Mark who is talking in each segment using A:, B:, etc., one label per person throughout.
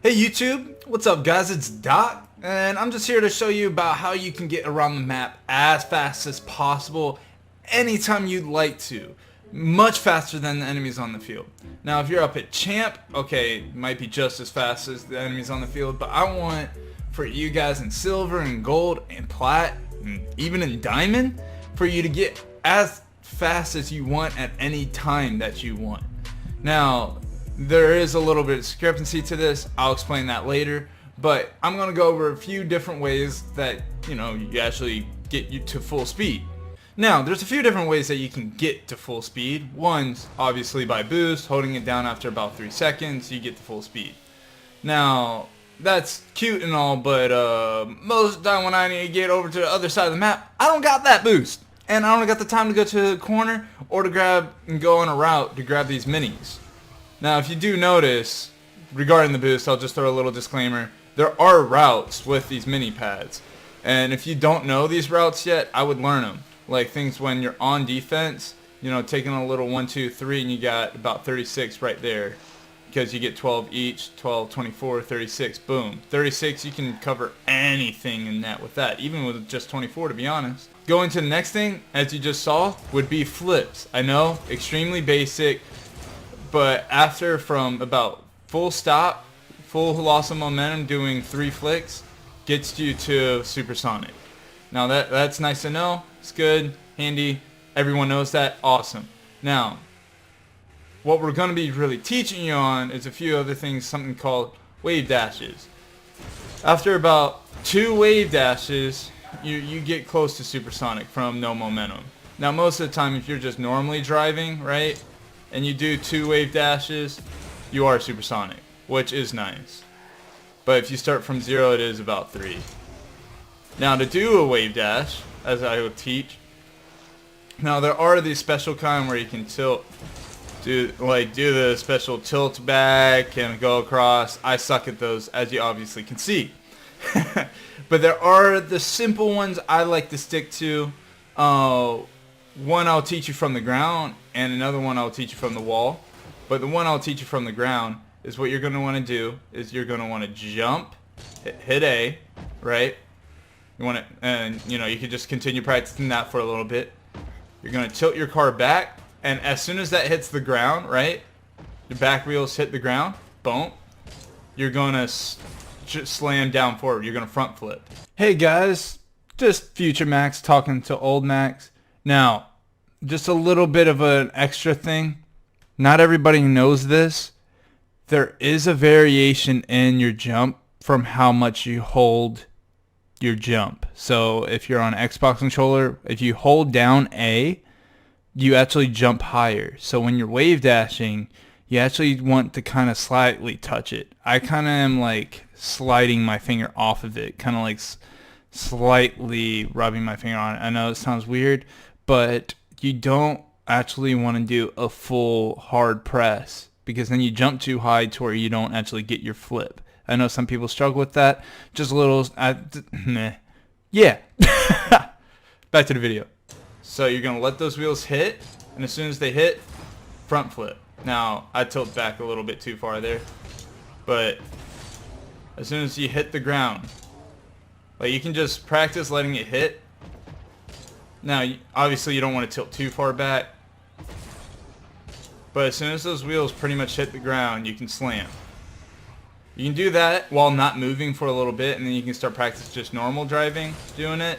A: Hey YouTube, what's up guys? It's Doc, and I'm just here to show you about how you can get around the map as fast as possible anytime you'd like to. Much faster than the enemies on the field. Now if you're up at Champ, okay, it might be just as fast as the enemies on the field, but I want for you guys in Silver and Gold and Plat, and even in Diamond, for you to get as fast as you want at any time that you want. Now, there is a little bit of discrepancy to this. I'll explain that later, but I'm going to go over a few different ways that, you actually get you to full speed. Now, there's a few different ways that you can get to full speed. One's obviously by boost, holding it down after about 3 seconds, you get to full speed. Now, that's cute and all, but most of the time when I need to get over to the other side of the map, I don't got that boost. And I don't got the time to go to the corner or to grab and go on a route to grab these minis. Now, if you do notice, regarding the boost, I'll just throw a little disclaimer. There are routes with these mini pads. And if you don't know these routes yet, I would learn them. Like things when you're on defense, taking a little 1, 2, 3, and you got about 36 right there. Because you get 12 each, 12, 24, 36, boom. 36, you can cover anything in that with that, even with just 24 to be honest. Going to the next thing, as you just saw, would be flips. I know, extremely basic. But after from about full stop, full loss of momentum, doing 3 flicks gets you to supersonic. Now that's nice to know. It's good, handy. Everyone knows that. Awesome. Now, what we're going to be really teaching you on is a few other things, something called wave dashes. After about 2 wave dashes, you get close to supersonic from no momentum. Now, most of the time, if you're just normally driving, right? And you do 2 wave dashes, you are supersonic, which is nice. But if you start from 0, it is about 3. Now to do a wave dash, as I will teach, now there are these special kind where you can tilt, do the special tilt back and go across. I suck at those, as you obviously can see. But there are the simple ones I like to stick to. One I'll teach you from the ground, and another one I'll teach you from the wall. But the one I'll teach you from the ground is what you're going to want to do is you're going to want to jump, hit A, right? You want to, and you can just continue practicing that for a little bit. You're going to tilt your car back, and as soon as that hits the ground, right? Your back wheels hit the ground, boom. You're going to slam down forward. You're going to front flip. Hey guys, just Future Max talking to Old Max. Now, just a little bit of an extra thing. Not everybody knows this. There is a variation in your jump from how much you hold your jump. So if you're on an Xbox controller, if you hold down A, you actually jump higher. So when you're wave dashing, you actually want to kind of slightly touch it. I kind of am like sliding my finger off of it, kind of like slightly rubbing my finger on it. I know it sounds weird, but you don't actually want to do a full hard press because then you jump too high to where you don't actually get your flip. I know some people struggle with that. Just a little, yeah. Back to the video. So you're going to let those wheels hit, and as soon as they hit, front flip. Now, I tilt back a little bit too far there, but as soon as you hit the ground, like you can just practice letting it hit. Now, obviously you don't want to tilt too far back, but as soon as those wheels pretty much hit the ground, you can slam. You can do that while not moving for a little bit, and then you can start practicing just normal driving, doing it.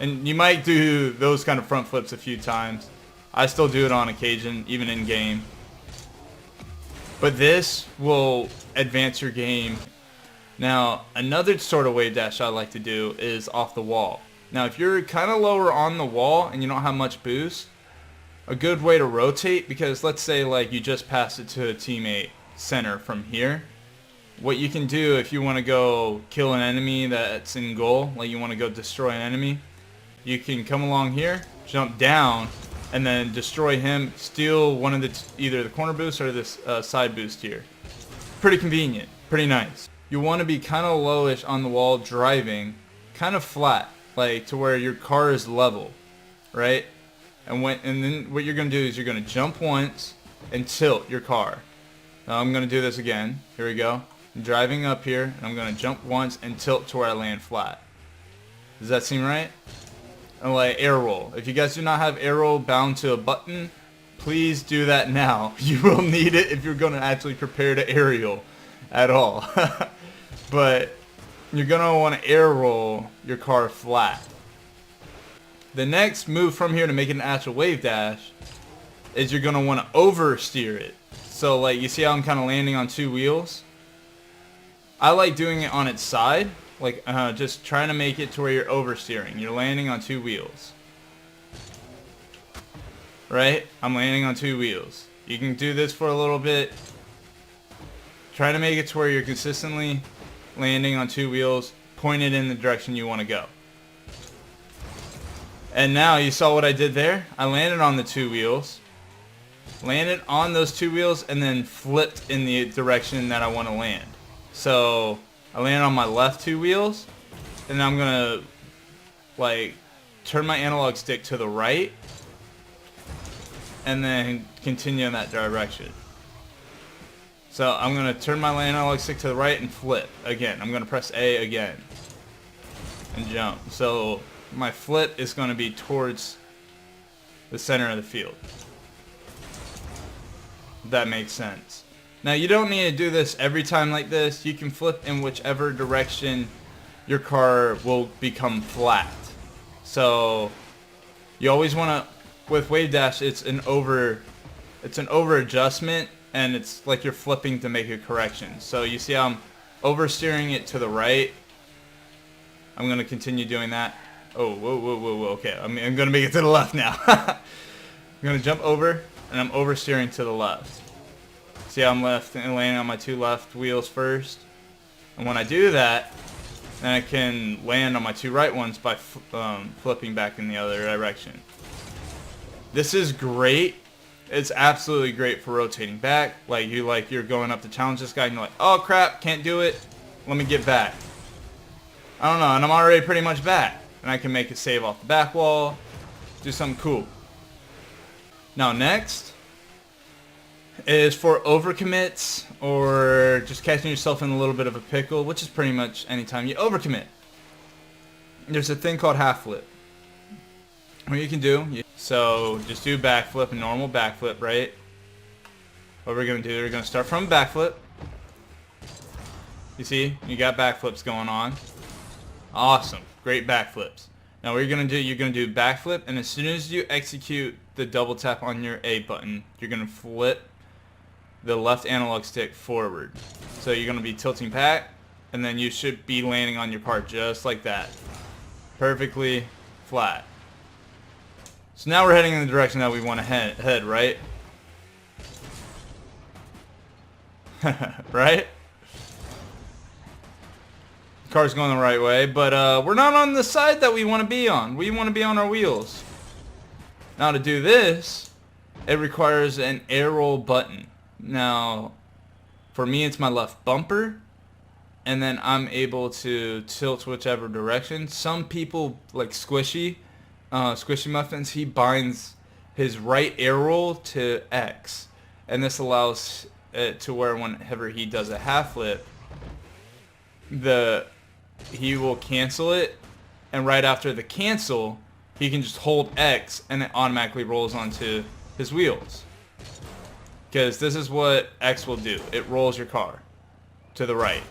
A: And you might do those kind of front flips a few times. I still do it on occasion, even in game. But this will advance your game. Now, another sort of wave dash I like to do is off the wall. Now, if you're kind of lower on the wall and you don't have much boost, a good way to rotate, because let's say like you just passed it to a teammate center from here. What you can do if you want to go kill an enemy that's in goal, like you want to go destroy an enemy, you can come along here, jump down, and then destroy him, steal one of the either the corner boost or this side boost here. Pretty convenient, pretty nice. You want to be kind of lowish on the wall driving, kind of flat, like to where your car is level, right? And then what you're going to do is you're going to jump once and tilt your car. Now I'm going to do this again. Here we go. I'm driving up here, and I'm going to jump once and tilt to where I land flat. Does that seem right? And like air roll. If you guys do not have air roll bound to a button, please do that now. You will need it if you're going to actually prepare to aerial at all. But you're going to want to air roll your car flat. The next move from here to make it an actual wave dash is you're going to want to oversteer it. So like you see how I'm kind of landing on two wheels? I like doing it on its side, like just trying to make it to where you're oversteering. You're landing on two wheels. Right? I'm landing on two wheels. You can do this for a little bit. Try to make it to where you're consistently landing on two wheels, pointed in the direction you want to go. And now you saw what I did there? I landed on the two wheels, landed on those two wheels, and then flipped in the direction that I want to land. So I landed on my left two wheels, and I'm gonna like turn my analog stick to the right, and then continue in that direction. So I'm gonna turn my analog stick to the right and flip again. I'm gonna press A again and jump. So my flip is gonna be towards the center of the field. If that makes sense. Now you don't need to do this every time like this. You can flip in whichever direction your car will become flat. So you always want to, with wave dash, it's an over adjustment, and it's like you're flipping to make a correction. So you see how I'm oversteering it to the right. I'm going to continue doing that. Oh, whoa. Okay, I'm going to make it to the left now. I'm going to jump over, and I'm oversteering to the left. See how I'm left and landing on my two left wheels first? And when I do that, then I can land on my two right ones by flipping back in the other direction. This is great. It's absolutely great for rotating back. Like you're going up to challenge this guy and you're like, oh crap, can't do it. Let me get back. I don't know, and I'm already pretty much back. And I can make a save off the back wall. Do something cool. Now next is for overcommits or just catching yourself in a little bit of a pickle, which is pretty much anytime you overcommit. There's a thing called half flip. What you can do, so just do backflip, a normal backflip, right? What we're going to do, we're going to start from a backflip. You see, you got backflips going on. Awesome, great backflips. Now what you're going to do, you're going to do backflip, and as soon as you execute the double tap on your A button, you're going to flip the left analog stick forward. So you're going to be tilting back, and then you should be landing on your part just like that. Perfectly flat. So now we're heading in the direction that we want to head, right? Right? The car's going the right way, but we're not on the side that we want to be on. We want to be on our wheels. Now to do this, it requires an air roll button. Now, for me it's my left bumper, and then I'm able to tilt whichever direction. Some people, like Squishy Muffins, he binds his right air roll to X, and this allows it to where whenever he does a half flip, he will cancel it, and right after the cancel, he can just hold X and it automatically rolls onto his wheels. Because this is what X will do. It rolls your car to the right.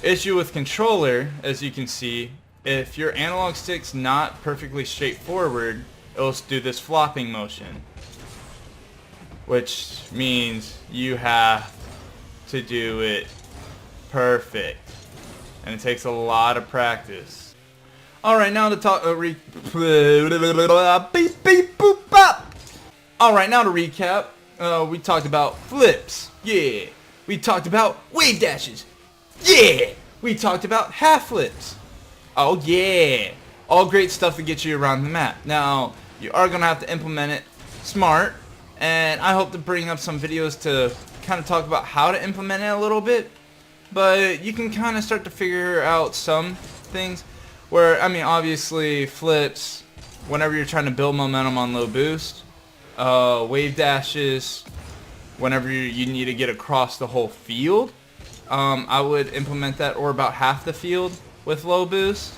A: Issue with controller, as you can see, if your analog stick's not perfectly straightforward, it'll do this flopping motion. Which means you have to do it perfect. And it takes a lot of practice. Alright, now to talk... Alright, now to recap. We talked about flips. Yeah. We talked about wave dashes. Yeah. We talked about half flips. Oh yeah. All great stuff to get you around the map. Now, you are going to have to implement it smart. And I hope to bring up some videos to kind of talk about how to implement it a little bit. But you can kind of start to figure out some things. Where, I mean, obviously, flips, whenever you're trying to build momentum on low boost. Wave dashes, whenever you need to get across the whole field. I would implement that, or about half the field with low boost,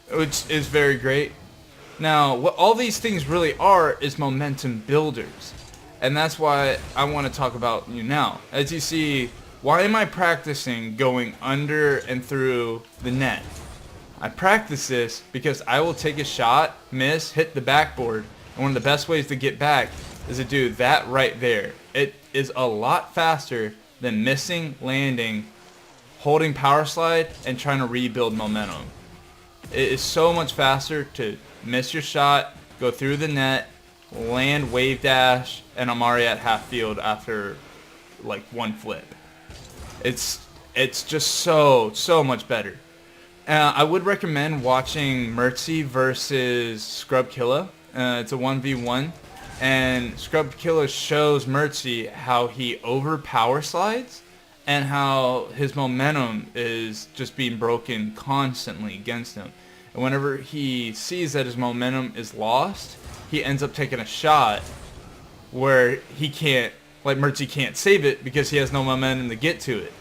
A: which is very great. Now, what all these things really are is momentum builders, and that's why I want to talk about you now. As you see, why am I practicing going under and through the net? I practice this because I will take a shot, miss, hit the backboard, and one of the best ways to get back is to do that right there. It is a lot faster than missing, landing, holding power slide, and trying to rebuild momentum. It is so much faster to miss your shot, go through the net, land wave dash, and I'm already at half field after like one flip. It's just so much better. I would recommend watching Mertzy versus Scrubkilla. It's a 1v1, and Scrubkilla shows Mertzy how he overpower slides and how his momentum is just being broken constantly against him. And whenever he sees that his momentum is lost, he ends up taking a shot where he can't, like Mertzy can't save it because he has no momentum to get to it.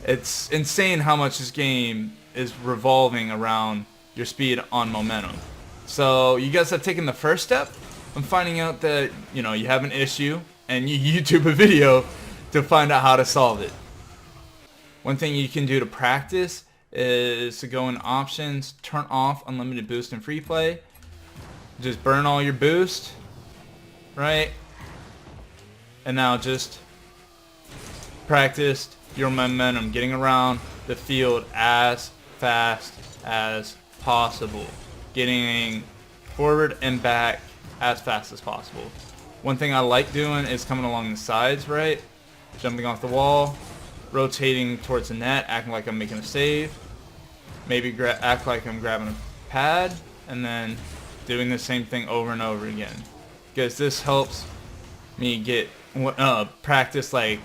A: It's insane how much this game is revolving around your speed on momentum. So you guys have taken the first step. I'm finding out that, you know, you have an issue and you YouTube a video to find out how to solve it. One thing you can do to practice is to go in options, turn off unlimited boost in free play. Just burn all your boost, right? And now just practice your momentum, getting around the field as fast as possible, getting forward and back as fast as possible. One thing I like doing is coming along the sides, right? Jumping off the wall, rotating towards the net, acting like I'm making a save, maybe act like I'm grabbing a pad, and then doing the same thing over and over again, because this helps me get practice, like,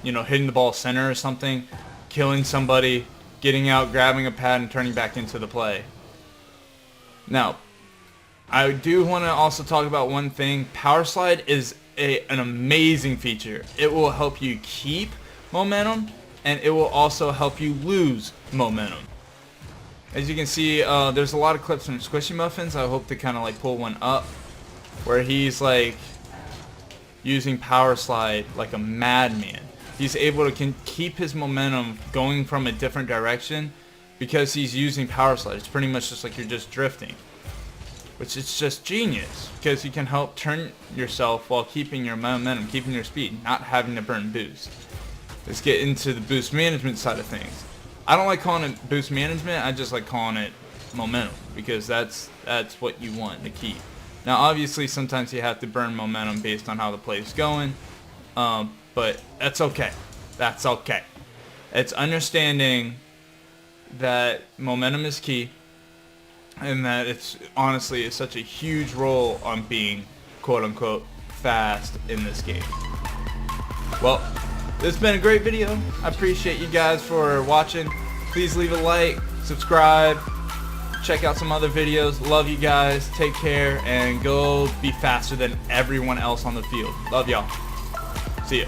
A: you know, hitting the ball center or something, killing somebody, getting out, grabbing a pad, and turning back into the play. Now, I do want to also talk about one thing. Power slide is an amazing feature. It will help you keep momentum, and it will also help you lose momentum. As you can see, there's a lot of clips from Squishy Muffins. I hope to kind of like pull one up where he's like using power slide like a madman. He's able to keep his momentum going from a different direction because he's using power slide. It's pretty much just like you're just drifting, which is just genius because you can help turn yourself while keeping your momentum, keeping your speed, not having to burn boost. Let's get into the boost management side of things. I don't like calling it boost management. I just like calling it momentum because that's what you want to keep. Now, obviously, sometimes you have to burn momentum based on how the play is going. But that's okay. That's okay. It's understanding that momentum is key, and that it's honestly is such a huge role on being quote unquote fast in this game. Well, this has been a great video. I appreciate you guys for watching. Please leave a like, subscribe, check out some other videos. Love you guys. Take care and go be faster than everyone else on the field. Love y'all. See ya.